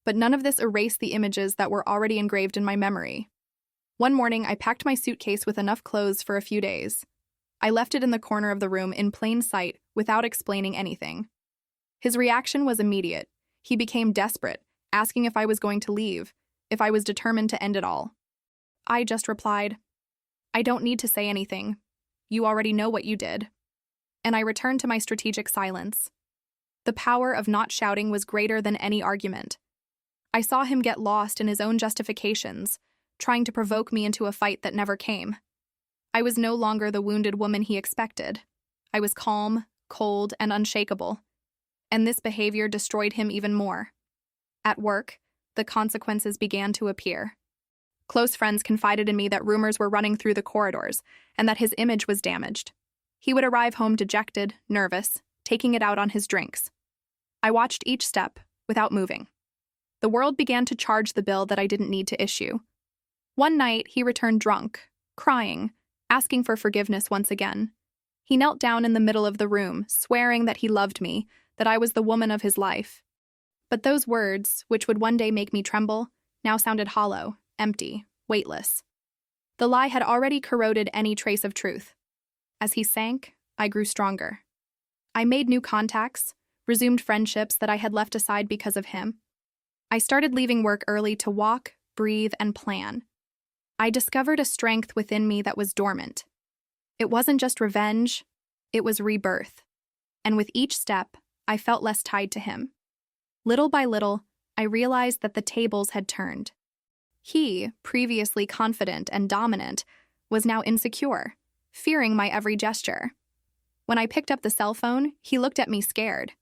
But none of this erased the images that were already engraved in my memory. One morning, I packed my suitcase with enough clothes for a few days. I left it in the corner of the room in plain sight without explaining anything. His reaction was immediate. He became desperate, asking if I was going to leave, if I was determined to end it all. I just replied, "I don't need to say anything. You already know what you did." And I returned to my strategic silence. The power of not shouting was greater than any argument. I saw him get lost in his own justifications, trying to provoke me into a fight that never came. I was no longer the wounded woman he expected. I was calm, cold, and unshakable. And this behavior destroyed him even more. At work, the consequences began to appear. Close friends confided in me that rumors were running through the corridors and that his image was damaged. He would arrive home dejected, nervous, taking it out on his drinks. I watched each step, without moving. The world began to charge the bill that I didn't need to issue. One night, he returned drunk, crying, asking for forgiveness once again. He knelt down in the middle of the room, swearing that he loved me, that I was the woman of his life. But those words, which would one day make me tremble, now sounded hollow, empty, weightless. The lie had already corroded any trace of truth. As he sank, I grew stronger. I made new contacts, resumed friendships that I had left aside because of him. I started leaving work early to walk, breathe, and plan. I discovered a strength within me that was dormant. It wasn't just revenge, it was rebirth. And with each step, I felt less tied to him. Little by little, I realized that the tables had turned. He, previously confident and dominant, was now insecure, fearing my every gesture. When I picked up the cell phone, he looked at me scared.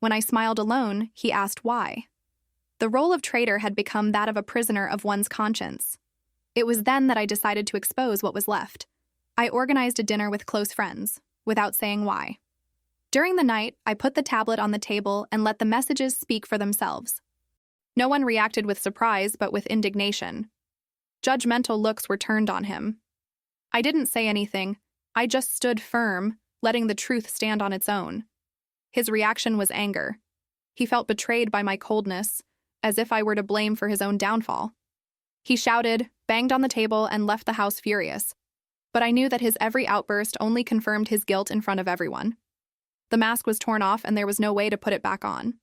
When I smiled alone, he asked why. The role of traitor had become that of a prisoner of one's conscience. It was then that I decided to expose what was left. I organized a dinner with close friends, without saying why. During the night, I put the tablet on the table and let the messages speak for themselves. No one reacted with surprise, but with indignation. Judgmental looks were turned on him. I didn't say anything. I just stood firm, letting the truth stand on its own. His reaction was anger. He felt betrayed by my coldness, as if I were to blame for his own downfall. He shouted, banged on the table, and left the house furious. But I knew that his every outburst only confirmed his guilt in front of everyone. The mask was torn off, and there was no way to put it back on.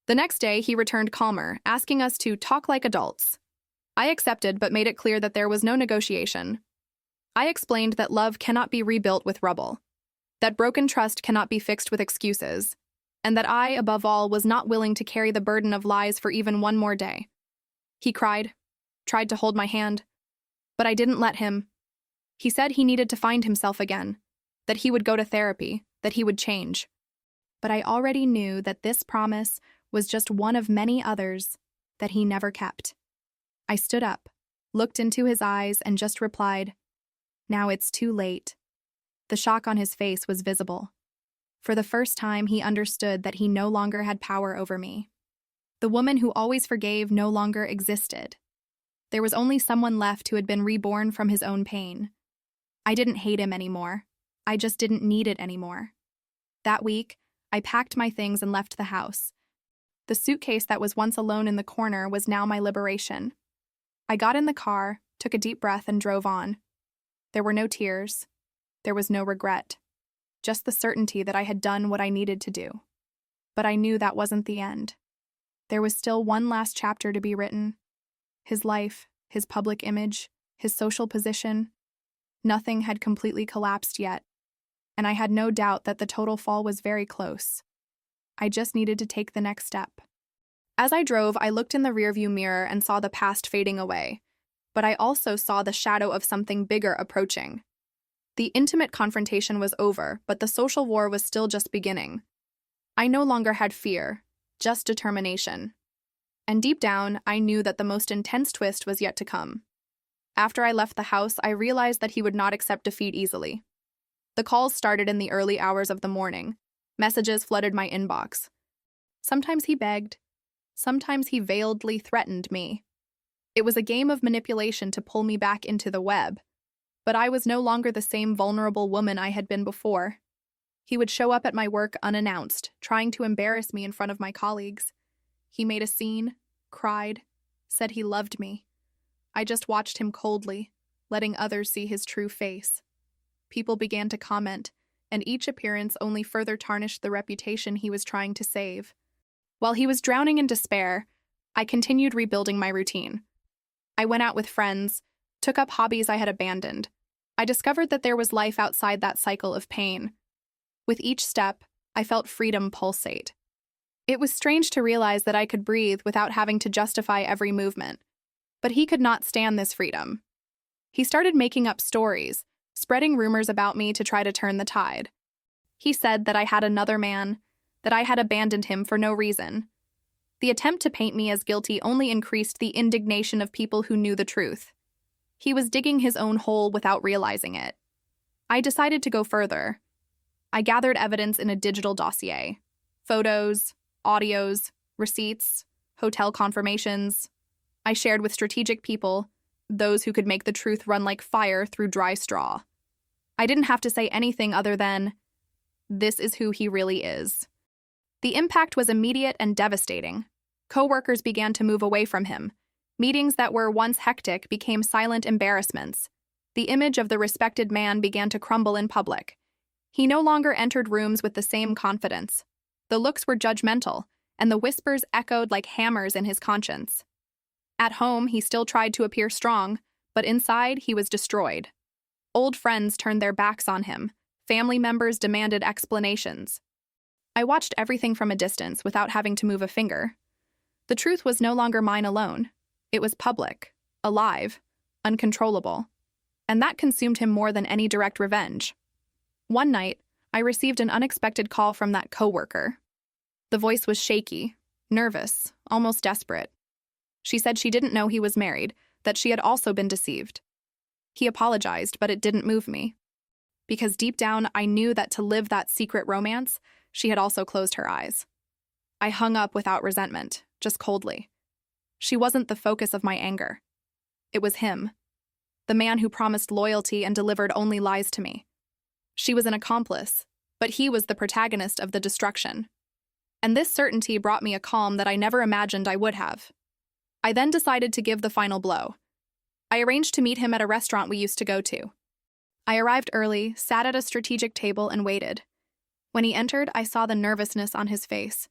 The next day, he returned calmer, asking us to talk like adults. I accepted, but made it clear that there was no negotiation. I explained that love cannot be rebuilt with rubble, that broken trust cannot be fixed with excuses, and that I, above all, was not willing to carry the burden of lies for even one more day. He cried, tried to hold my hand, but I didn't let him. He said he needed to find himself again, that he would go to therapy, that he would change. But I already knew that this promise was just one of many others that he never kept. I stood up, looked into his eyes, and just replied, "Now it's too late." The shock on his face was visible. For the first time, he understood that he no longer had power over me. The woman who always forgave no longer existed. There was only someone left who had been reborn from his own pain. I didn't hate him anymore. I just didn't need it anymore. That week, I packed my things and left the house. The suitcase that was once alone in the corner was now my liberation. I got in the car, took a deep breath, and drove on. There were no tears. There was no regret. Just the certainty that I had done what I needed to do. But I knew that wasn't the end. There was still one last chapter to be written. His life, his public image, his social position. Nothing had completely collapsed yet, and I had no doubt that the total fall was very close. I just needed to take the next step. As I drove, I looked in the rearview mirror and saw the past fading away, but I also saw the shadow of something bigger approaching. The intimate confrontation was over, but the social war was still just beginning. I no longer had fear, just determination. And deep down, I knew that the most intense twist was yet to come. After I left the house, I realized that he would not accept defeat easily. The calls started in the early hours of the morning. Messages flooded my inbox. Sometimes he begged. Sometimes he veiledly threatened me. It was a game of manipulation to pull me back into the web. But I was no longer the same vulnerable woman I had been before. He would show up at my work unannounced, trying to embarrass me in front of my colleagues. He made a scene, cried, said he loved me. I just watched him coldly, letting others see his true face. People began to comment, and each appearance only further tarnished the reputation he was trying to save. While he was drowning in despair, I continued rebuilding my routine. I went out with friends, took up hobbies I had abandoned. I discovered that there was life outside that cycle of pain. With each step, I felt freedom pulsate. It was strange to realize that I could breathe without having to justify every movement. But he could not stand this freedom. He started making up stories, spreading rumors about me to try to turn the tide. He said that I had another man, that I had abandoned him for no reason. The attempt to paint me as guilty only increased the indignation of people who knew the truth. He was digging his own hole without realizing it. I decided to go further. I gathered evidence in a digital dossier. Photos, audios, receipts, hotel confirmations. I shared with strategic people, those who could make the truth run like fire through dry straw. I didn't have to say anything other than, this is who he really is. The impact was immediate and devastating. Coworkers began to move away from him. Meetings that were once hectic became silent embarrassments. The image of the respected man began to crumble in public. He no longer entered rooms with the same confidence. The looks were judgmental, and the whispers echoed like hammers in his conscience. At home, he still tried to appear strong, but inside, he was destroyed. Old friends turned their backs on him. Family members demanded explanations. I watched everything from a distance without having to move a finger. The truth was no longer mine alone. It was public, alive, uncontrollable. And that consumed him more than any direct revenge. One night, I received an unexpected call from that coworker. The voice was shaky, nervous, almost desperate. She said she didn't know he was married, that she had also been deceived. He apologized, but it didn't move me. Because deep down, I knew that to live that secret romance, she had also closed her eyes. I hung up without resentment, just coldly. She wasn't the focus of my anger. It was him, the man who promised loyalty and delivered only lies to me. She was an accomplice, but he was the protagonist of the destruction. And this certainty brought me a calm that I never imagined I would have. I then decided to give the final blow. I arranged to meet him at a restaurant we used to go to. I arrived early, sat at a strategic table, and waited. When he entered, I saw the nervousness on his face.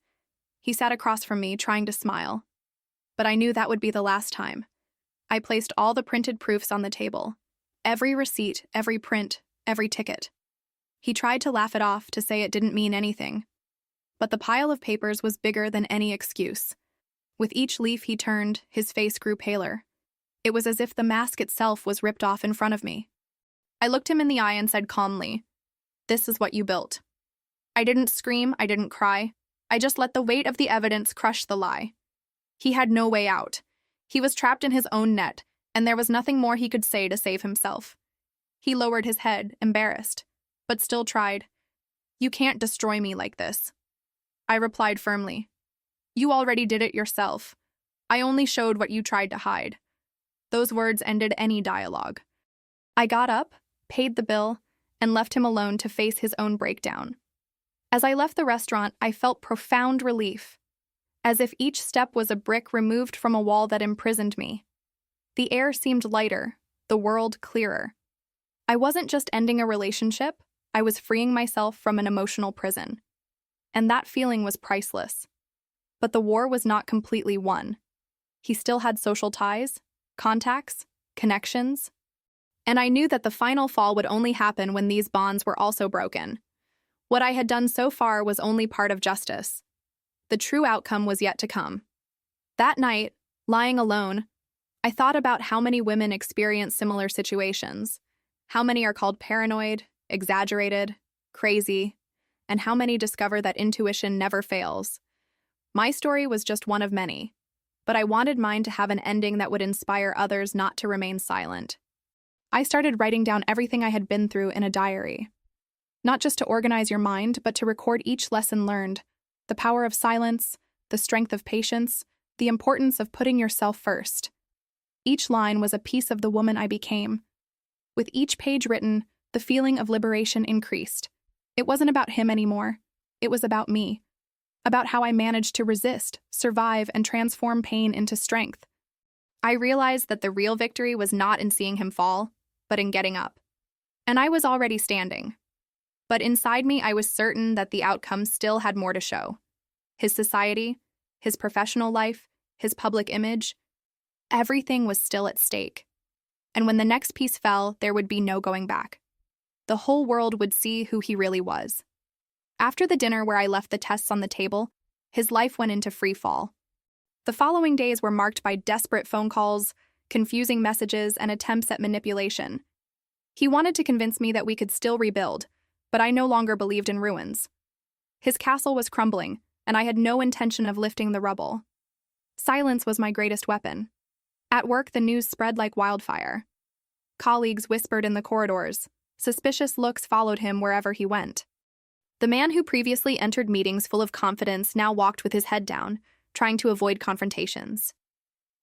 He sat across from me, trying to smile. But I knew that would be the last time. I placed all the printed proofs on the table. Every receipt, every print, every ticket. He tried to laugh it off, to say it didn't mean anything. But the pile of papers was bigger than any excuse. With each leaf he turned, his face grew paler. It was as if the mask itself was ripped off in front of me. I looked him in the eye and said calmly, "This is what you built." I didn't scream, I didn't cry. I just let the weight of the evidence crush the lie. He had no way out. He was trapped in his own net, and there was nothing more he could say to save himself. He lowered his head, embarrassed, but still tried. "You can't destroy me like this." I replied firmly, "You already did it yourself. I only showed what you tried to hide." Those words ended any dialogue. I got up, paid the bill, and left him alone to face his own breakdown. As I left the restaurant, I felt profound relief, as if each step was a brick removed from a wall that imprisoned me. The air seemed lighter, the world clearer. I wasn't just ending a relationship, I was freeing myself from an emotional prison. And that feeling was priceless. But the war was not completely won. He still had social ties, contacts, connections. And I knew that the final fall would only happen when these bonds were also broken. What I had done so far was only part of justice. The true outcome was yet to come. That night, lying alone, I thought about how many women experience similar situations, How many are called paranoid, exaggerated, crazy, and how many discover that intuition never fails? My story was just one of many, but I wanted mine to have an ending that would inspire others not to remain silent. I started writing down everything I had been through in a diary. Not just to organize your mind, but to record each lesson learned, the power of silence, the strength of patience, the importance of putting yourself first. Each line was a piece of the woman I became. With each page written, the feeling of liberation increased. It wasn't about him anymore. It was about me. About how I managed to resist, survive, and transform pain into strength. I realized that the real victory was not in seeing him fall, but in getting up. And I was already standing. But inside me, I was certain that the outcome still had more to show. His society, his professional life, his public image, everything was still at stake. And when the next piece fell, there would be no going back. The whole world would see who he really was. After the dinner where I left the tests on the table, his life went into free fall. The following days were marked by desperate phone calls, confusing messages, and attempts at manipulation. He wanted to convince me that we could still rebuild, but I no longer believed in ruins. His castle was crumbling, and I had no intention of lifting the rubble. Silence was my greatest weapon. At work, the news spread like wildfire. Colleagues whispered in the corridors. Suspicious looks followed him wherever he went. The man who previously entered meetings full of confidence now walked with his head down, trying to avoid confrontations.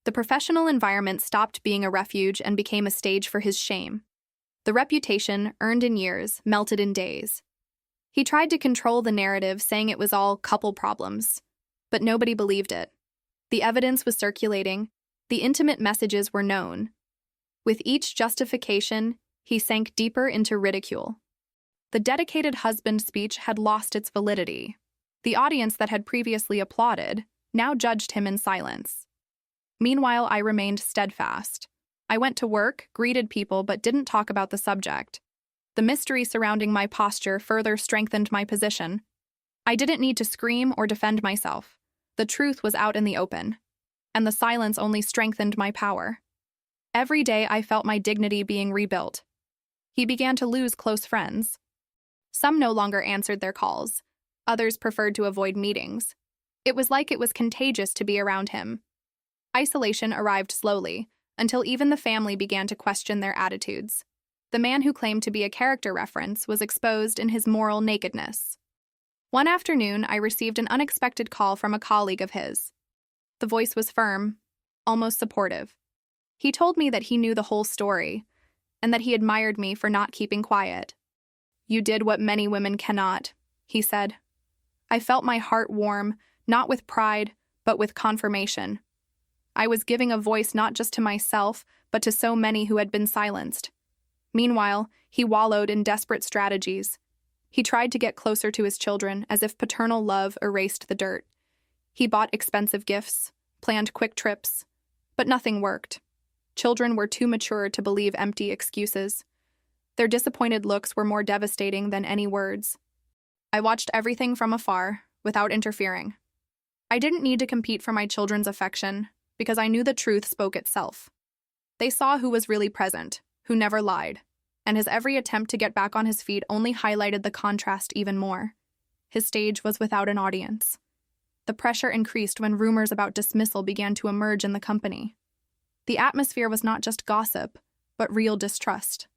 The professional environment stopped being a refuge and became a stage for his shame. The reputation, earned in years, melted in days. He tried to control the narrative, saying it was all couple problems. But nobody believed it. The evidence was circulating. The intimate messages were known. With each justification, he sank deeper into ridicule. The dedicated husband speech had lost its validity. The audience that had previously applauded now judged him in silence. Meanwhile, I remained steadfast. I went to work, greeted people, but didn't talk about the subject. The mystery surrounding my posture further strengthened my position. I didn't need to scream or defend myself. The truth was out in the open, and the silence only strengthened my power. Every day I felt my dignity being rebuilt. He began to lose close friends. Some no longer answered their calls. Others preferred to avoid meetings. It was like it was contagious to be around him. Isolation arrived slowly, until even the family began to question their attitudes. The man who claimed to be a character reference was exposed in his moral nakedness. One afternoon, I received an unexpected call from a colleague of his. The voice was firm, almost supportive. He told me that he knew the whole story, and that he admired me for not keeping quiet. "You did what many women cannot," he said. I felt my heart warm, not with pride, but with confirmation. I was giving a voice not just to myself, but to so many who had been silenced. Meanwhile, he wallowed in desperate strategies. He tried to get closer to his children, as if paternal love erased the dirt. He bought expensive gifts, planned quick trips, but nothing worked. Children were too mature to believe empty excuses. Their disappointed looks were more devastating than any words. I watched everything from afar, without interfering. I didn't need to compete for my children's affection, because I knew the truth spoke itself. They saw who was really present, who never lied, and his every attempt to get back on his feet only highlighted the contrast even more. His stage was without an audience. The pressure increased when rumors about dismissal began to emerge in the company. The atmosphere was not just gossip, but real distrust.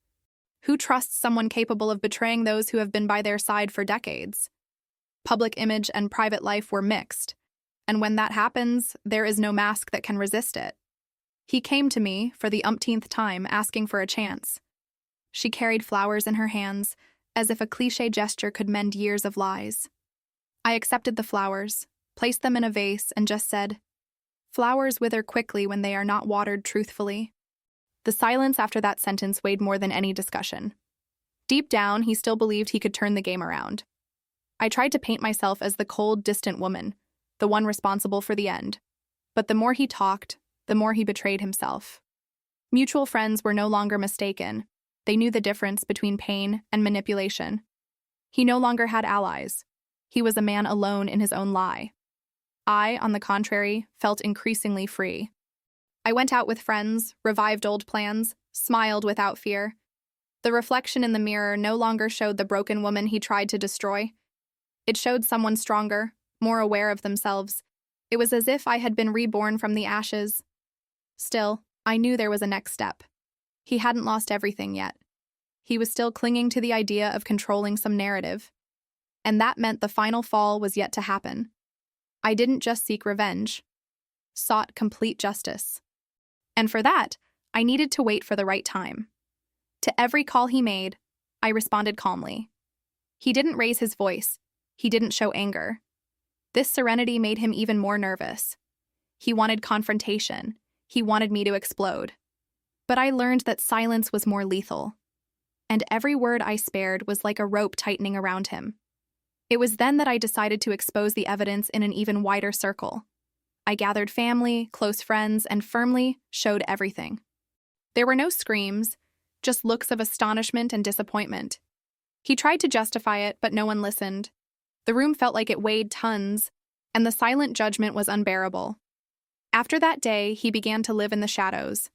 Who trusts someone capable of betraying those who have been by their side for decades? Public image and private life were mixed, and when that happens, there is no mask that can resist it. He came to me, for the umpteenth time, asking for a chance. She carried flowers in her hands, as if a cliché gesture could mend years of lies. I accepted the flowers, placed them in a vase, and just said, "Flowers wither quickly when they are not watered truthfully." The silence after that sentence weighed more than any discussion. Deep down, he still believed he could turn the game around. I tried to paint myself as the cold, distant woman, the one responsible for the end. But the more he talked, the more he betrayed himself. Mutual friends were no longer mistaken. They knew the difference between pain and manipulation. He no longer had allies. He was a man alone in his own lie. I, on the contrary, felt increasingly free. I went out with friends, revived old plans, smiled without fear. The reflection in the mirror no longer showed the broken woman he tried to destroy. It showed someone stronger, more aware of themselves. It was as if I had been reborn from the ashes. Still, I knew there was a next step. He hadn't lost everything yet. He was still clinging to the idea of controlling some narrative. And that meant the final fall was yet to happen. I didn't just seek revenge, sought complete justice. And for that, I needed to wait for the right time. To every call he made, I responded calmly. He didn't raise his voice. He didn't show anger. This serenity made him even more nervous. He wanted confrontation. He wanted me to explode. But I learned that silence was more lethal. And every word I spared was like a rope tightening around him. It was then that I decided to expose the evidence in an even wider circle. I gathered family, close friends, and firmly showed everything. There were no screams, just looks of astonishment and disappointment. He tried to justify it, but no one listened. The room felt like it weighed tons, and the silent judgment was unbearable. After that day, he began to live in the shadows.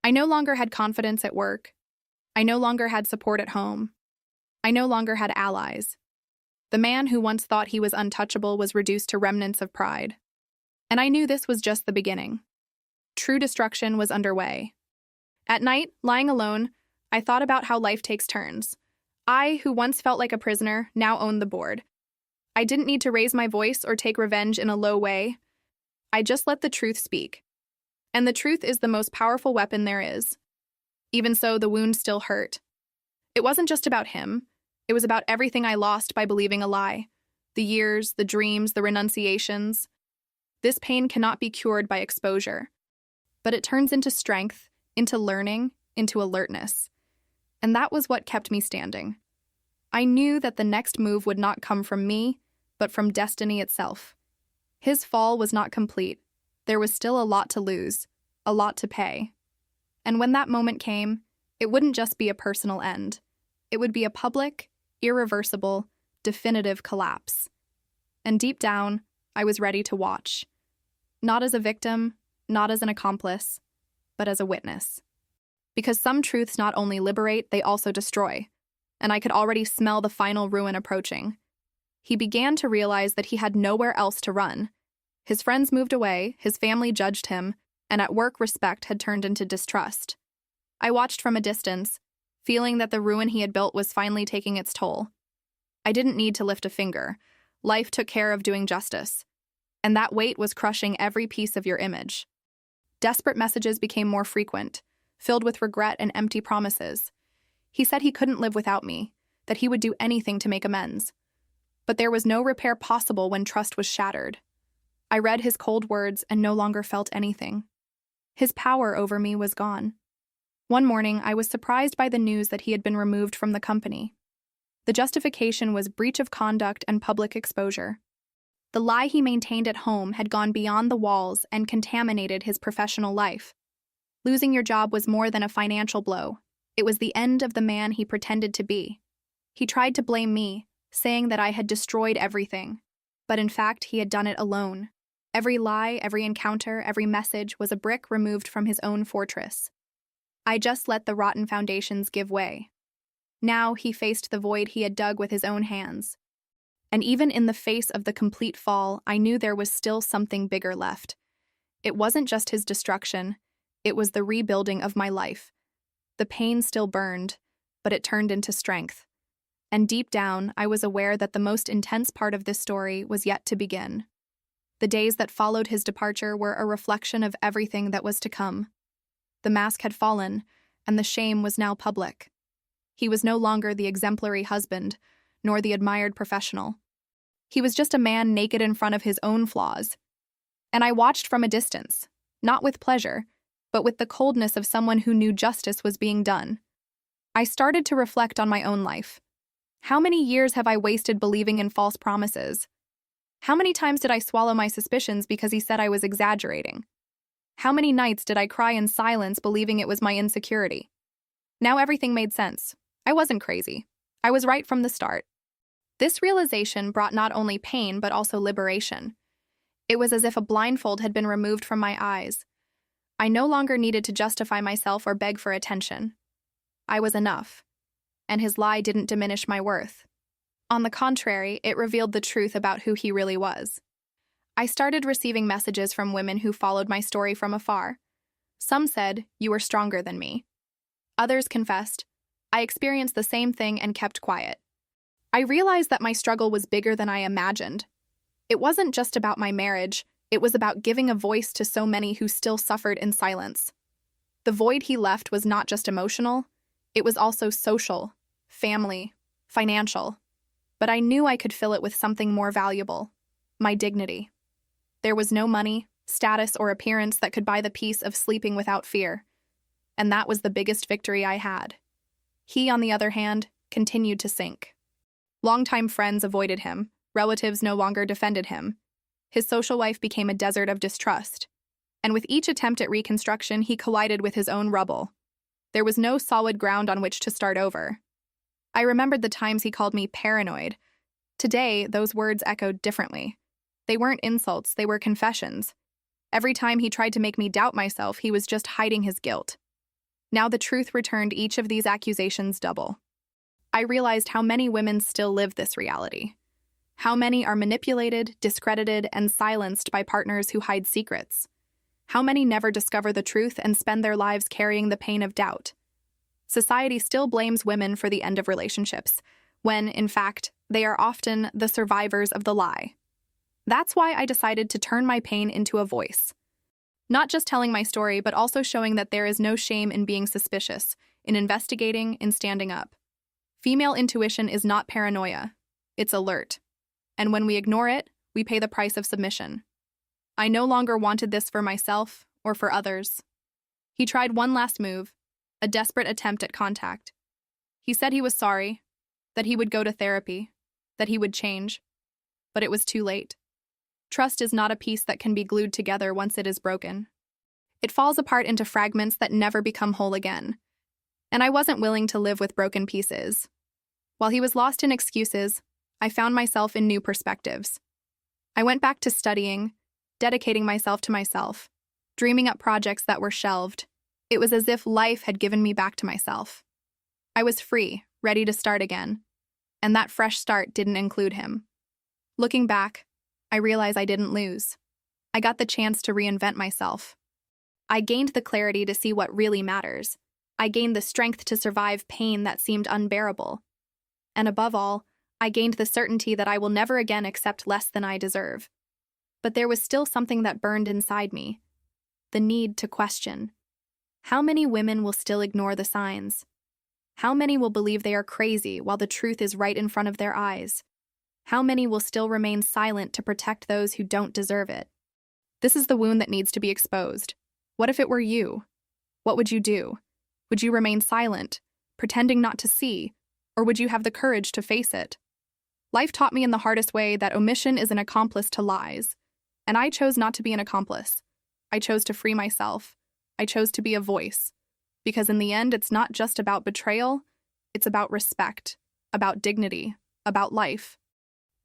I no longer had confidence at work. I no longer had support at home. I no longer had allies. The man who once thought he was untouchable was reduced to remnants of pride. And I knew this was just the beginning. True destruction was underway. At night, lying alone, I thought about how life takes turns. I, who once felt like a prisoner, now owned the board. I didn't need to raise my voice or take revenge in a low way. I just let the truth speak. And the truth is the most powerful weapon there is. Even so, the wound still hurt. It wasn't just about him. It was about everything I lost by believing a lie. The years, the dreams, the renunciations. This pain cannot be cured by exposure. But it turns into strength, into learning, into alertness. And that was what kept me standing. I knew that the next move would not come from me, but from destiny itself. His fall was not complete. There was still a lot to lose, a lot to pay. And when that moment came, it wouldn't just be a personal end. It would be a public, irreversible, definitive collapse. And deep down, I was ready to watch. Not as a victim, not as an accomplice, but as a witness. Because some truths not only liberate, they also destroy. And I could already smell the final ruin approaching. He began to realize that he had nowhere else to run. His friends moved away, his family judged him, and at work respect had turned into distrust. I watched from a distance, feeling that the ruin he had built was finally taking its toll. I didn't need to lift a finger. Life took care of doing justice. And that weight was crushing every piece of your image. Desperate messages became more frequent, filled with regret and empty promises. He said he couldn't live without me, that he would do anything to make amends. But there was no repair possible when trust was shattered. I read his cold words and no longer felt anything. His power over me was gone. One morning, I was surprised by the news that he had been removed from the company. The justification was breach of conduct and public exposure. The lie he maintained at home had gone beyond the walls and contaminated his professional life. Losing your job was more than a financial blow. It was the end of the man he pretended to be. He tried to blame me, saying that I had destroyed everything. But in fact, he had done it alone. Every lie, every encounter, every message was a brick removed from his own fortress. I just let the rotten foundations give way. Now he faced the void he had dug with his own hands. And even in the face of the complete fall, I knew there was still something bigger left. It wasn't just his destruction, it was the rebuilding of my life. The pain still burned, but it turned into strength. And deep down, I was aware that the most intense part of this story was yet to begin. The days that followed his departure were a reflection of everything that was to come. The mask had fallen, and the shame was now public. He was no longer the exemplary husband, nor the admired professional. He was just a man naked in front of his own flaws. And I watched from a distance, not with pleasure, but with the coldness of someone who knew justice was being done. I started to reflect on my own life. How many years have I wasted believing in false promises? How many times did I swallow my suspicions because he said I was exaggerating? How many nights did I cry in silence believing it was my insecurity? Now everything made sense. I wasn't crazy. I was right from the start. This realization brought not only pain but also liberation. It was as if a blindfold had been removed from my eyes. I no longer needed to justify myself or beg for attention. I was enough, and his lie didn't diminish my worth. On the contrary, it revealed the truth about who he really was. I started receiving messages from women who followed my story from afar. Some said, "You were stronger than me." Others confessed, "I experienced the same thing and kept quiet." I realized that my struggle was bigger than I imagined. It wasn't just about my marriage, it was about giving a voice to so many who still suffered in silence. The void he left was not just emotional, it was also social, family, financial. But I knew I could fill it with something more valuable: my dignity. There was no money, status, or appearance that could buy the peace of sleeping without fear. And that was the biggest victory I had. He, on the other hand, continued to sink. Longtime friends avoided him, relatives no longer defended him. His social life became a desert of distrust. And with each attempt at reconstruction, he collided with his own rubble. There was no solid ground on which to start over. I remembered the times he called me paranoid. Today, those words echoed differently. They weren't insults, they were confessions. Every time he tried to make me doubt myself, he was just hiding his guilt. Now the truth returned each of these accusations double. I realized how many women still live this reality. How many are manipulated, discredited, and silenced by partners who hide secrets. How many never discover the truth and spend their lives carrying the pain of doubt. Society still blames women for the end of relationships, when, in fact, they are often the survivors of the lie. That's why I decided to turn my pain into a voice. Not just telling my story, but also showing that there is no shame in being suspicious, in investigating, in standing up. Female intuition is not paranoia, it's alert. And when we ignore it, we pay the price of submission. I no longer wanted this for myself or for others. He tried one last move, a desperate attempt at contact. He said he was sorry, that he would go to therapy, that he would change. But it was too late. Trust is not a piece that can be glued together once it is broken. It falls apart into fragments that never become whole again. And I wasn't willing to live with broken pieces. While he was lost in excuses, I found myself in new perspectives. I went back to studying, dedicating myself to myself, dreaming up projects that were shelved. It was as if life had given me back to myself. I was free, ready to start again. And that fresh start didn't include him. Looking back, I realize I didn't lose. I got the chance to reinvent myself. I gained the clarity to see what really matters. I gained the strength to survive pain that seemed unbearable. And above all, I gained the certainty that I will never again accept less than I deserve. But there was still something that burned inside me. The need to question. How many women will still ignore the signs? How many will believe they are crazy while the truth is right in front of their eyes? How many will still remain silent to protect those who don't deserve it? This is the wound that needs to be exposed. What if it were you? What would you do? Would you remain silent, pretending not to see, or would you have the courage to face it? Life taught me in the hardest way that omission is an accomplice to lies, and I chose not to be an accomplice. I chose to free myself. I chose to be a voice, because in the end, it's not just about betrayal, it's about respect, about dignity, about life.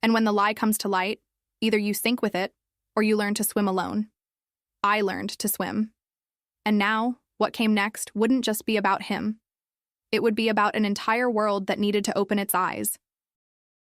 And when the lie comes to light, either you sink with it, or you learn to swim alone. I learned to swim. And now, what came next wouldn't just be about him. It would be about an entire world that needed to open its eyes.